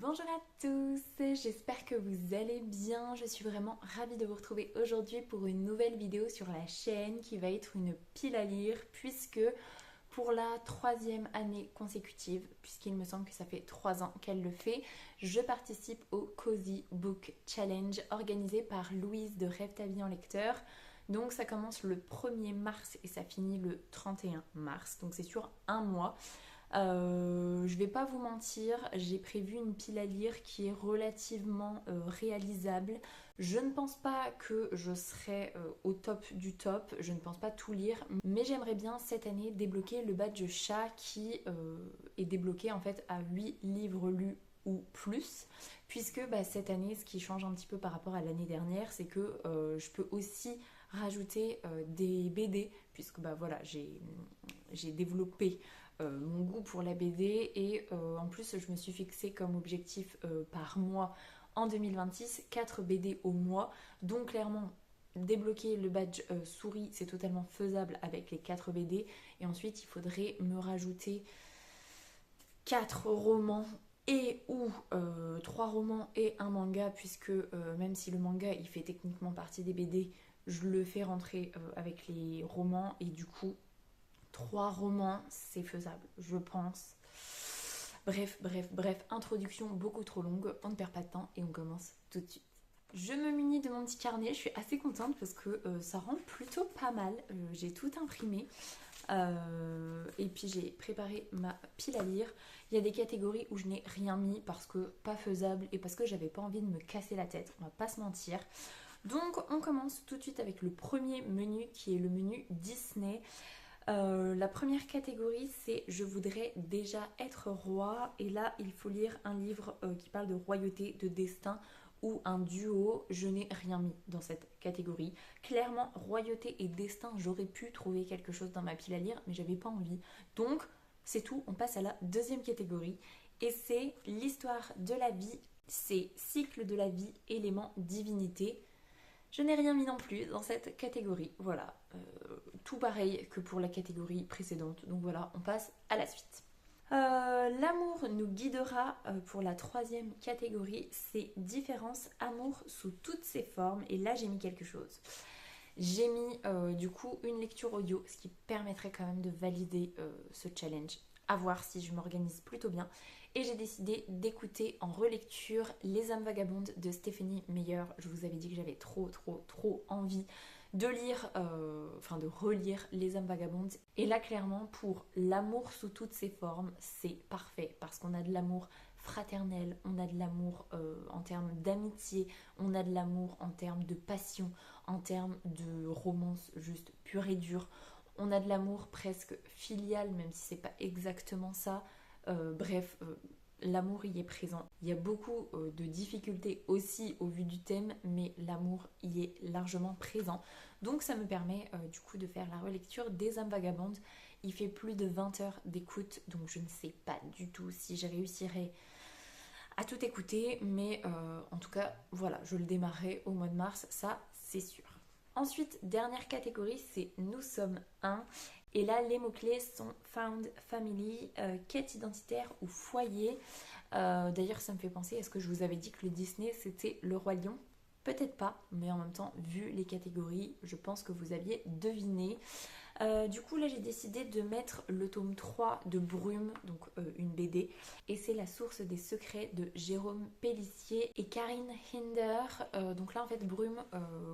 Bonjour à tous, j'espère que vous allez bien. Je suis vraiment ravie de vous retrouver aujourd'hui pour une nouvelle vidéo sur la chaîne qui va être une pile à lire puisque pour la troisième année consécutive, puisqu'il me semble que ça fait 3 ans qu'elle le fait, je participe au Cozy Book Challenge organisé par Louise de Rêve ta vie en lecteur. Donc ça commence le 1er mars et ça finit le 31 mars, donc c'est sur un mois. Je vais pas vous mentir, j'ai prévu une pile à lire qui est relativement réalisable. Je ne pense pas que je serai au top du top, je ne pense pas tout lire, mais j'aimerais bien cette année débloquer le badge chat qui est débloqué en fait à 8 livres lus ou plus, puisque cette année, ce qui change un petit peu par rapport à l'année dernière, c'est que je peux aussi rajouter des BD, puisque voilà, j'ai développé mon goût pour la BD et en plus je me suis fixé comme objectif par mois en 2026 4 BD au mois, donc clairement débloquer le badge souris c'est totalement faisable avec les 4 BD et ensuite il faudrait me rajouter 4 romans et ou 3 romans et un manga puisque même si le manga il fait techniquement partie des BD, je le fais rentrer avec les romans et du coup 3 romans, c'est faisable, je pense. Bref, introduction beaucoup trop longue, on ne perd pas de temps et on commence tout de suite. Je me munis de mon petit carnet, je suis assez contente parce que ça rend plutôt pas mal. J'ai tout imprimé et puis j'ai préparé ma pile à lire. Il y a des catégories où je n'ai rien mis parce que pas faisable et parce que j'avais pas envie de me casser la tête, on va pas se mentir. Donc on commence tout de suite avec le premier menu qui est le menu Disney. La première catégorie c'est je voudrais déjà être roi et là il faut lire un livre qui parle de royauté, de destin ou un duo. Je n'ai rien mis dans cette catégorie. Clairement royauté et destin j'aurais pu trouver quelque chose dans ma pile à lire mais j'avais pas envie. Donc c'est tout, on passe à la deuxième catégorie et c'est l'histoire de la vie, c'est cycle de la vie, élément divinité. Je n'ai rien mis non plus dans cette catégorie, voilà, tout pareil que pour la catégorie précédente, donc voilà, on passe à la suite. L'amour nous guidera pour la troisième catégorie, c'est différence, amour sous toutes ses formes, et là j'ai mis quelque chose. J'ai mis du coup une lecture audio, ce qui permettrait quand même de valider ce challenge, à voir si je m'organise plutôt bien. Et j'ai décidé d'écouter en relecture Les âmes vagabondes de Stephenie Meyer. Je vous avais dit que j'avais trop envie de lire, de relire Les âmes vagabondes. Et là clairement pour l'amour sous toutes ses formes, c'est parfait parce qu'on a de l'amour fraternel, on a de l'amour en termes d'amitié, on a de l'amour en termes de passion, en termes de romance juste pure et dure. On a de l'amour presque filial, même si c'est pas exactement ça. L'amour y est présent. Il y a beaucoup de difficultés aussi au vu du thème, mais l'amour y est largement présent. Donc ça me permet du coup de faire la relecture des âmes vagabondes. Il fait plus de 20 heures d'écoute, donc je ne sais pas du tout si je réussirai à tout écouter, mais en tout cas, voilà, je le démarrerai au mois de mars, ça c'est sûr. Ensuite, dernière catégorie, c'est Nous sommes un. Et là, les mots-clés sont Found Family, quête identitaire ou foyer. D'ailleurs, ça me fait penser, est-ce que je vous avais dit que le Disney, c'était le Roi Lion? Peut-être pas, mais en même temps, vu les catégories, je pense que vous aviez deviné. Du coup, là, j'ai décidé de mettre le tome 3 de Brume, donc une BD. Et c'est La source des secrets de Jérôme Pellissier et Karine Hinder. Donc là, en fait, Brume,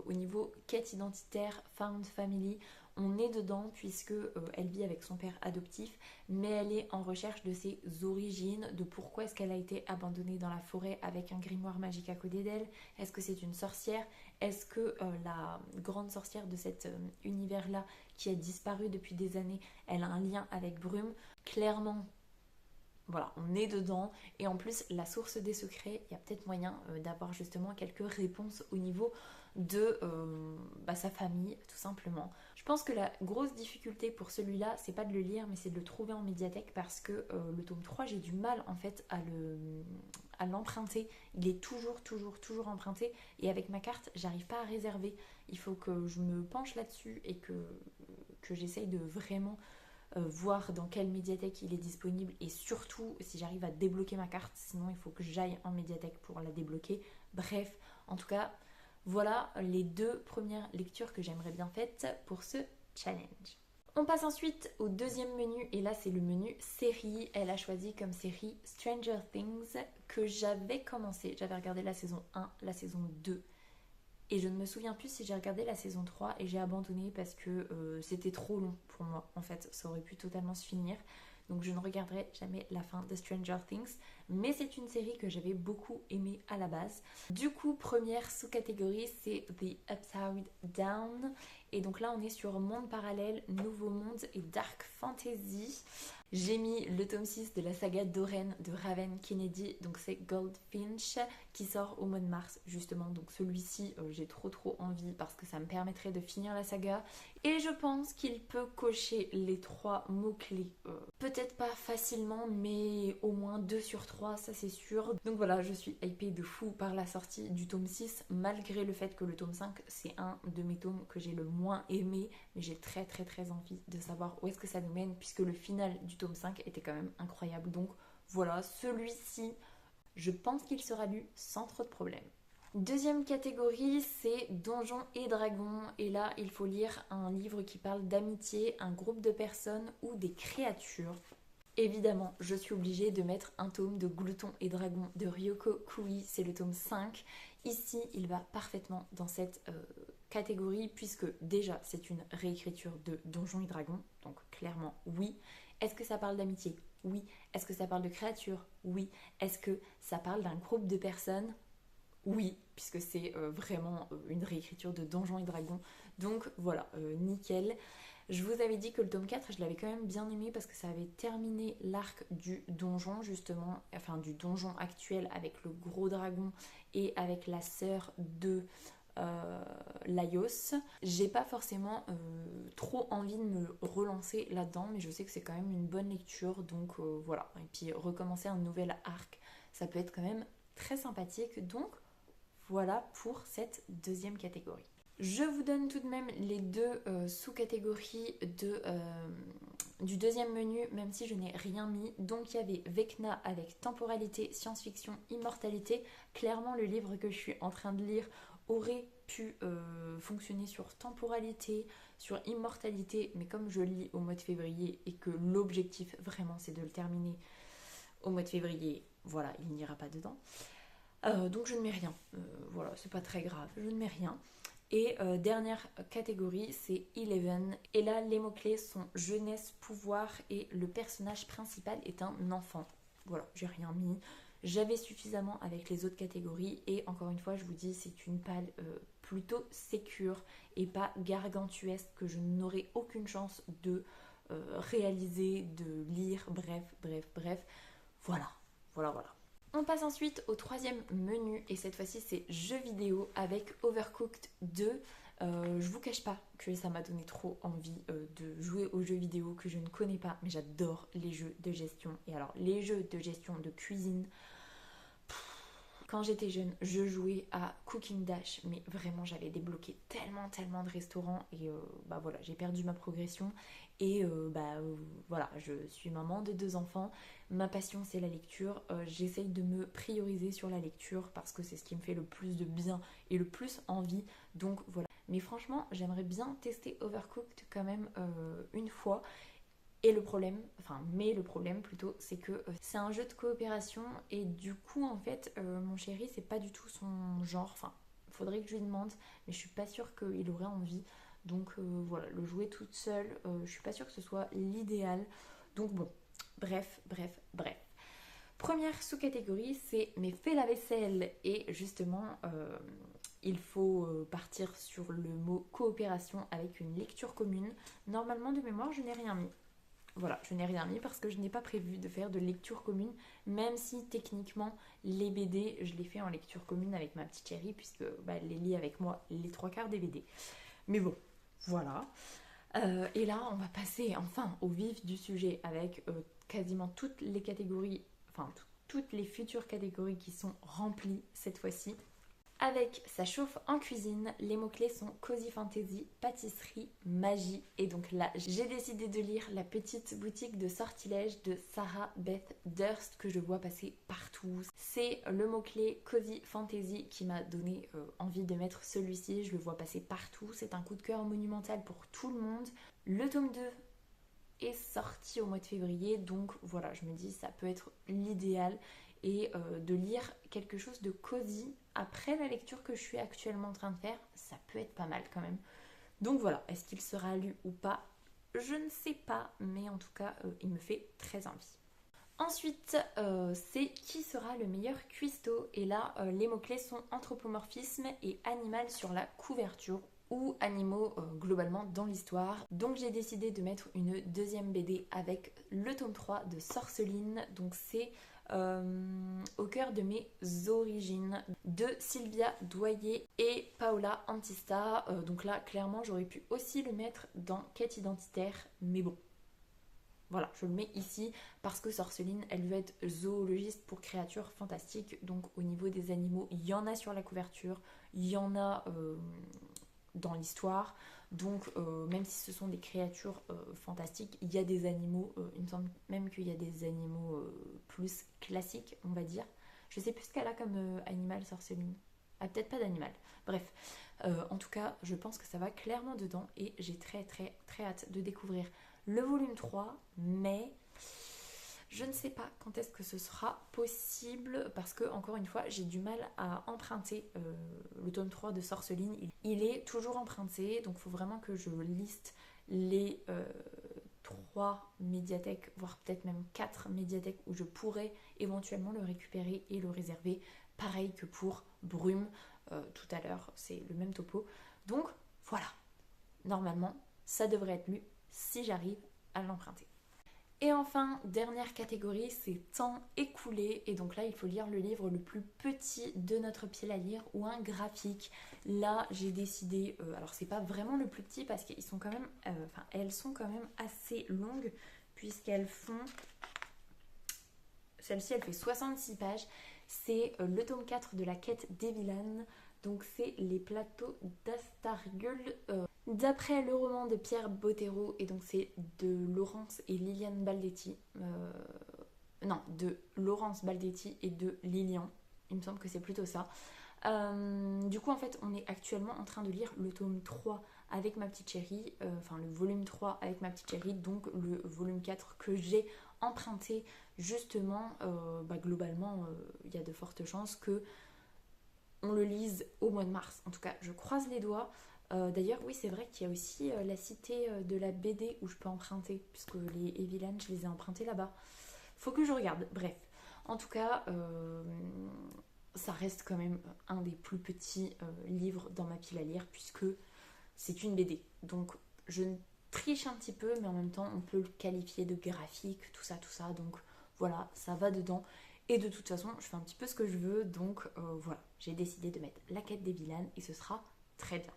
au niveau quête identitaire, Found Family, on est dedans puisque elle vit avec son père adoptif, mais elle est en recherche de ses origines, de pourquoi est-ce qu'elle a été abandonnée dans la forêt avec un grimoire magique à côté d'elle. Est-ce que c'est une sorcière? Est-ce que la grande sorcière de cet univers-là, qui a disparu depuis des années, elle a un lien avec Brume? Clairement, voilà, on est dedans. Et en plus, la source des secrets, il y a peut-être moyen d'avoir justement quelques réponses au niveau de sa famille, tout simplement. Je pense que la grosse difficulté pour celui-là, c'est pas de le lire, mais c'est de le trouver en médiathèque parce que le tome 3, j'ai du mal en fait à l'emprunter. Il est toujours emprunté. Et avec ma carte, j'arrive pas à réserver. Il faut que je me penche là-dessus et que j'essaye de vraiment voir dans quelle médiathèque il est disponible et surtout si j'arrive à débloquer ma carte, sinon il faut que j'aille en médiathèque pour la débloquer. Bref, en tout cas, voilà les 2 premières lectures que j'aimerais bien faites pour ce challenge. On passe ensuite au deuxième menu et là c'est le menu série. Elle a choisi comme série Stranger Things que j'avais commencé. J'avais regardé la saison 1, la saison 2 et je ne me souviens plus si j'ai regardé la saison 3 et j'ai abandonné parce que c'était trop long pour moi. En fait, ça aurait pu totalement se finir. Donc je ne regarderai jamais la fin de Stranger Things. Mais c'est une série que j'avais beaucoup aimée à la base. Du coup, première sous-catégorie, c'est The Upside Down. Et donc là, on est sur Monde Parallèle, Nouveau Monde et Dark Fantasy. J'ai mis le tome 6 de la saga d'Oren de Raven Kennedy, donc c'est Goldfinch, qui sort au mois de mars justement. Donc celui-ci, j'ai trop envie parce que ça me permettrait de finir la saga. Et je pense qu'il peut cocher les 3 mots-clés. Peut-être pas facilement, mais au moins 2 sur 3, ça c'est sûr. Donc voilà, je suis hypée de fou par la sortie du tome 6, malgré le fait que le tome 5, c'est un de mes tomes que j'ai le moins aimé. Mais j'ai très envie de savoir où est-ce que ça nous mène, puisque le final du tome 5 était quand même incroyable. Donc voilà, celui-ci, je pense qu'il sera lu sans trop de problèmes. Deuxième catégorie, c'est Donjons et Dragons. Et là, il faut lire un livre qui parle d'amitié, un groupe de personnes ou des créatures. Évidemment, je suis obligée de mettre un tome de Gloutons et Dragons de Ryoko Kui, c'est le tome 5. Ici, il va parfaitement dans cette catégorie puisque déjà, c'est une réécriture de Donjons et Dragons, donc clairement oui. Est-ce que ça parle d'amitié? Oui. Est-ce que ça parle de créatures? Oui. Est-ce que ça parle d'un groupe de personnes? Oui, puisque c'est vraiment une réécriture de Donjons et Dragons. Donc voilà, nickel. Je vous avais dit que le tome 4, je l'avais quand même bien aimé parce que ça avait terminé l'arc du donjon justement, enfin du donjon actuel avec le gros dragon et avec la sœur de Laios. J'ai pas forcément trop envie de me relancer là-dedans, mais je sais que c'est quand même une bonne lecture, donc voilà. Et puis recommencer un nouvel arc, ça peut être quand même très sympathique, donc voilà pour cette deuxième catégorie. Je vous donne tout de même les 2 sous-catégories du deuxième menu, même si je n'ai rien mis. Donc il y avait Vecna avec temporalité, science-fiction, immortalité. Clairement, le livre que je suis en train de lire aurait pu fonctionner sur temporalité, sur immortalité, mais comme je lis au mois de février et que l'objectif vraiment c'est de le terminer au mois de février, voilà, il n'ira pas dedans. Donc je ne mets rien, voilà, c'est pas très grave, je ne mets rien. Et dernière catégorie, c'est Eleven. Et là, les mots-clés sont jeunesse, pouvoir et le personnage principal est un enfant. Voilà, j'ai rien mis. J'avais suffisamment avec les autres catégories et encore une fois, je vous dis, c'est une palle plutôt sécure et pas gargantuesque que je n'aurai aucune chance de réaliser, de lire, bref. Voilà. On passe ensuite au troisième menu et cette fois-ci c'est jeux vidéo avec Overcooked 2. Je vous cache pas que ça m'a donné trop envie de jouer aux jeux vidéo que je ne connais pas, mais j'adore les jeux de gestion. Et alors les jeux de gestion de cuisine, quand j'étais jeune, je jouais à Cooking Dash, mais vraiment j'avais débloqué tellement de restaurants et bah voilà, j'ai perdu ma progression et voilà, je suis maman de 2 enfants, ma passion c'est la lecture, j'essaye de me prioriser sur la lecture parce que c'est ce qui me fait le plus de bien et le plus envie, donc voilà. Mais franchement, j'aimerais bien tester Overcooked quand même une fois. Et le problème plutôt, c'est que c'est un jeu de coopération et du coup en fait mon chéri c'est pas du tout son genre, enfin faudrait que je lui demande, mais je suis pas sûre qu'il aurait envie, donc voilà, le jouer toute seule, je suis pas sûre que ce soit l'idéal, donc bon, bref. Première sous-catégorie, c'est mes faits la vaisselle et justement il faut partir sur le mot coopération avec une lecture commune. Normalement de mémoire je n'ai rien mis. Voilà, je n'ai rien mis parce que je n'ai pas prévu de faire de lecture commune, même si techniquement les BD, je les fais en lecture commune avec ma petite chérie, puisque elle les lit avec moi les 3/4 des BD. Mais bon, voilà. Et là, on va passer enfin au vif du sujet avec quasiment toutes les catégories, enfin toutes les futures catégories qui sont remplies cette fois-ci. Avec sa chauffe en cuisine, les mots-clés sont cozy fantasy, pâtisserie, magie. Et donc là, j'ai décidé de lire La petite boutique de sortilèges de Sarah Beth Durst que je vois passer partout. C'est le mot-clé cozy fantasy qui m'a donné envie de mettre celui-ci. Je le vois passer partout. C'est un coup de cœur monumental pour tout le monde. Le tome 2 est sorti au mois de février, donc voilà, je me dis ça peut être l'idéal et de lire quelque chose de cosy après la lecture que je suis actuellement en train de faire, ça peut être pas mal quand même. Donc voilà, est-ce qu'il sera lu ou pas? Je ne sais pas, mais en tout cas, il me fait très envie. Ensuite, c'est qui sera le meilleur cuistot? Et là, les mots-clés sont anthropomorphisme et animal sur la couverture ou animaux globalement dans l'histoire. Donc j'ai décidé de mettre une deuxième BD avec le tome 3 de Sorceline. Donc c'est au cœur de mes origines de Sylvia Doyer et Paola Antista. Donc là, clairement, j'aurais pu aussi le mettre dans Quête identitaire, mais bon. Voilà, je le mets ici parce que Sorceline, elle veut être zoologiste pour créatures fantastiques. Donc au niveau des animaux, il y en a sur la couverture, il y en a dans l'histoire. Donc même si ce sont des créatures fantastiques, il y a des animaux, il me semble même qu'il y a des animaux plus classiques, on va dire. Je sais plus ce qu'elle a comme animal Sorceline. Ah, peut-être pas d'animal. Bref, en tout cas, je pense que ça va clairement dedans et j'ai très très très hâte de découvrir le volume 3, mais je ne sais pas quand est-ce que ce sera possible parce que, encore une fois, j'ai du mal à emprunter le tome 3 de Sorceline. Il est toujours emprunté, donc il faut vraiment que je liste les 3 médiathèques, voire peut-être même 4 médiathèques où je pourrais éventuellement le récupérer et le réserver. Pareil que pour Brume tout à l'heure, c'est le même topo. Donc voilà, normalement, ça devrait être lu si j'arrive à l'emprunter. Et enfin, dernière catégorie, c'est temps écoulé. Et donc là, il faut lire le livre le plus petit de notre pile à lire ou un graphique. Là, j'ai décidé, alors c'est pas vraiment le plus petit parce qu'ils sont quand même, elles sont quand même assez longues puisqu'elles font, celle-ci elle fait 66 pages. C'est le tome 4 de la quête des vilaines. Donc c'est les plateaux d'Astargul. D'après le roman de Pierre Bottero, et donc c'est de Laurence et Liliane Baldetti. Non, de Laurence Baldetti et de Lilian. Il me semble que c'est plutôt ça. Du coup, en fait, on est actuellement en train de lire le tome 3 avec ma petite chérie, enfin le volume 3 avec ma petite chérie, donc le volume 4 que j'ai emprunté justement, globalement, il y a de fortes chances que on le lise au mois de mars. En tout cas, je croise les doigts. D'ailleurs, oui, c'est vrai qu'il y a aussi la cité de la BD où je peux emprunter, puisque les Evilan, je les ai empruntés là-bas. Faut que je regarde. Bref, en tout cas, ça reste quand même un des plus petits livres dans ma pile à lire, puisque c'est une BD. Donc, je triche un petit peu, mais en même temps, on peut le qualifier de graphique, tout ça, tout ça. Donc, voilà, ça va dedans. Et de toute façon, je fais un petit peu ce que je veux, donc voilà, j'ai décidé de mettre la quête des vilaines et ce sera très bien.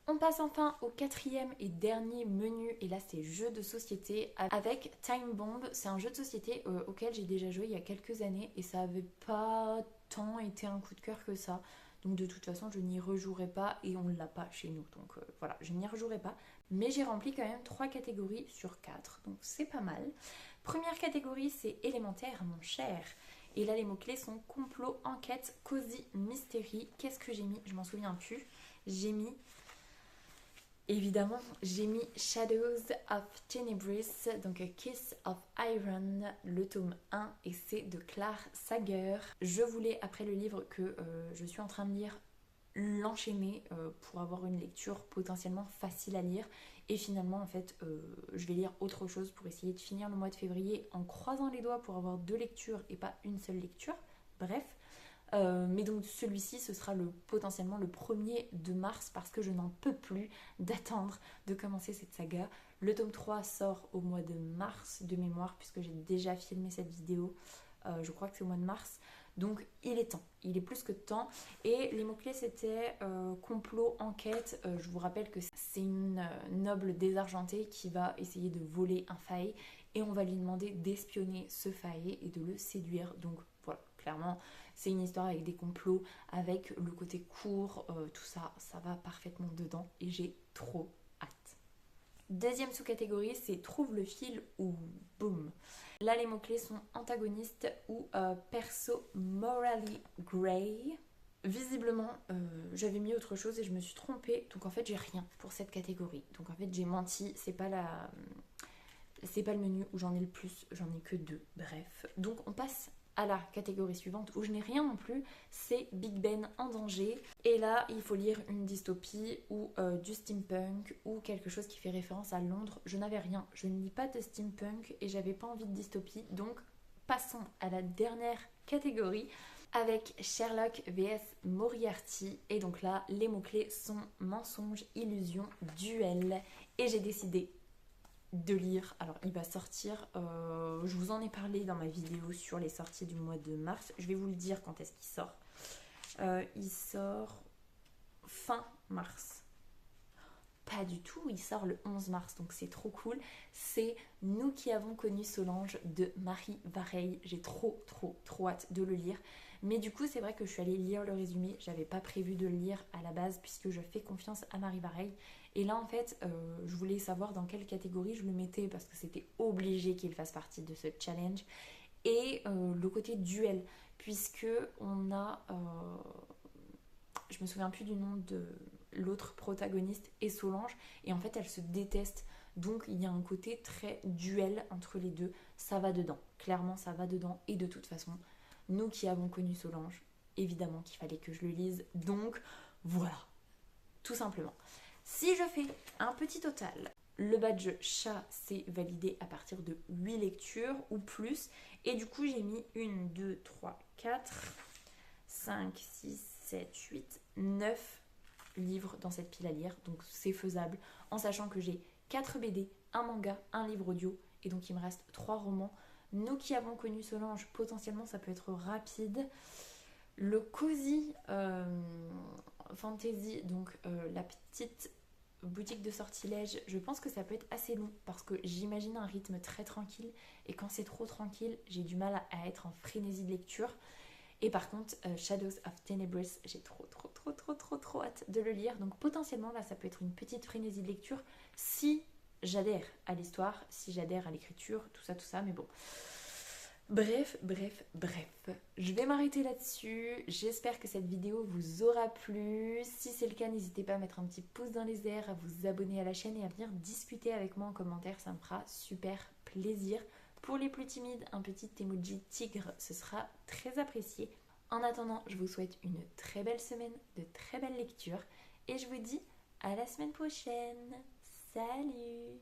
On passe enfin au quatrième et dernier menu, et là c'est jeu de société avec Time Bomb. C'est un jeu de société auquel j'ai déjà joué il y a quelques années et ça avait pas tant été un coup de cœur que ça. Donc de toute façon je n'y rejouerai pas et on ne l'a pas chez nous. Donc voilà, je n'y rejouerai pas. Mais j'ai rempli quand même 3 catégories sur 4, donc c'est pas mal. Première catégorie, c'est élémentaire, mon cher. Et là les mots-clés sont complot, enquête, cozy, mystérie. Qu'est-ce que j'ai mis? Je m'en souviens plus. Évidemment, j'ai mis Shadows of Tenebris, donc A Kiss of Iron, le tome 1, et c'est de Clare Sager. Je voulais, après le livre que je suis en train de lire, l'enchaîner pour avoir une lecture potentiellement facile à lire. Et finalement, en fait, je vais lire autre chose pour essayer de finir le mois de février en croisant les doigts pour avoir 2 lectures et pas une seule lecture. Bref. Mais donc celui-ci ce sera potentiellement le 1er de mars parce que je n'en peux plus d'attendre de commencer cette saga. Le tome 3 sort au mois de mars de mémoire puisque j'ai déjà filmé cette vidéo. Je crois que c'est au mois de mars. Donc il est temps, il est plus que temps. Et les mots-clés c'était complot, enquête. Je vous rappelle que c'est une noble désargentée qui va essayer de voler un failli et on va lui demander d'espionner ce failli et de le séduire. Donc voilà, clairement c'est une histoire avec des complots, avec le côté court, tout ça, ça va parfaitement dedans et j'ai trop hâte. Deuxième sous-catégorie, c'est trouve le fil ou boum. Là les mots-clés sont antagoniste ou perso morally grey. Visiblement, j'avais mis autre chose et je me suis trompée, donc en fait j'ai rien pour cette catégorie. Donc en fait j'ai menti, c'est pas le menu où j'en ai le plus, j'en ai que 2, bref. Donc on passe à la catégorie suivante où je n'ai rien non plus, c'est Big Ben en danger. Et là il faut lire une dystopie ou du steampunk ou quelque chose qui fait référence à Londres. Je n'avais rien, je ne lis pas de steampunk et j'avais pas envie de dystopie, donc passons à la dernière catégorie avec Sherlock vs Moriarty. Et donc là, les mots-clés sont mensonge, illusion, duel. Et j'ai décidé de lire. Alors, il va sortir, je vous en ai parlé dans ma vidéo sur les sorties du mois de mars. Je vais vous le dire quand est-ce qu'il sort. Il sort fin mars. Pas du tout, il sort le 11 mars, donc c'est trop cool. C'est Nous qui avons connu Solange de Marie Vareille. J'ai trop hâte de le lire. Mais du coup, c'est vrai que je suis allée lire le résumé. J'avais pas prévu de le lire à la base puisque je fais confiance à Marie Vareille. Et là, en fait, je voulais savoir dans quelle catégorie je le mettais parce que c'était obligé qu'il fasse partie de ce challenge. Et le côté duel, puisque on a... je me souviens plus du nom de l'autre protagoniste et Solange, et en fait elles se détestent, donc il y a un côté très duel entre les deux. Ça va dedans, clairement ça va dedans, et de toute façon nous qui avons connu Solange, évidemment qu'il fallait que je le lise, donc voilà, tout simplement. Si je fais un petit total, le badge chat c'est validé à partir de 8 lectures ou plus, et du coup j'ai mis 1, 2, 3, 4, 5, 6, 7, 8, 9 livres dans cette pile à lire, donc c'est faisable, en sachant que j'ai 4 BD, un manga, un livre audio, et donc il me reste 3 romans. Nous qui avons connu Solange, potentiellement ça peut être rapide. Le Cozy Fantasy, donc la petite boutique de sortilèges, je pense que ça peut être assez long, parce que j'imagine un rythme très tranquille, et quand c'est trop tranquille, j'ai du mal à être en frénésie de lecture. Et par contre, Shadows of Tenebris, j'ai trop hâte de le lire. Donc potentiellement, là, ça peut être une petite frénésie de lecture si j'adhère à l'histoire, si j'adhère à l'écriture, tout ça. Mais bon, bref. Je vais m'arrêter là-dessus. J'espère que cette vidéo vous aura plu. Si c'est le cas, n'hésitez pas à mettre un petit pouce dans les airs, à vous abonner à la chaîne et à venir discuter avec moi en commentaire. Ça me fera super plaisir. Pour les plus timides, un petit emoji tigre, ce sera très apprécié. En attendant, je vous souhaite une très belle semaine, de très belles lectures, et je vous dis à la semaine prochaine. Salut!